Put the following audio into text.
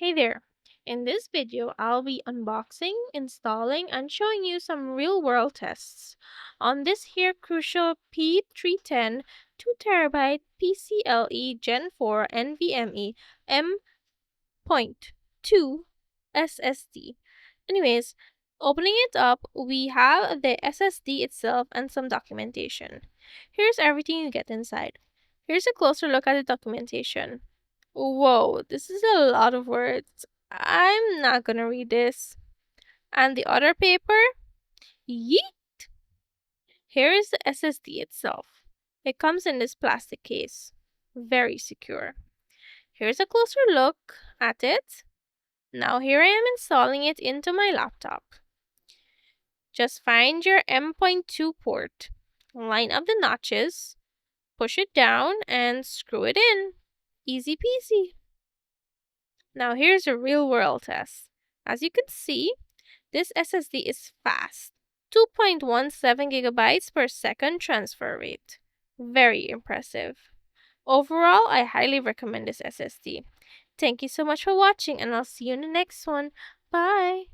Hey there! In this video, I'll be unboxing, installing, and showing you some real-world tests on this here Crucial P310 2TB PCIe Gen4 NVMe M.2 SSD. Anyways, opening it up, we have the SSD itself and some documentation. Here's everything you get inside. Here's a closer look at the documentation. Whoa, this is a lot of words. I'm not gonna read this. And the other paper? Yeet! Here is the SSD itself. It comes in this plastic case. Very secure. Here's a closer look at it. Now here I am installing it into my laptop. Just find your M.2 port. Line up the notches. Push it down and screw it in. Easy peasy. Now here's a real-world test. As you can see, this SSD is fast. 2.17 gigabytes per second transfer rate. Very impressive. Overall, I highly recommend this SSD. Thank you so much for watching, and I'll see you in the next one. Bye!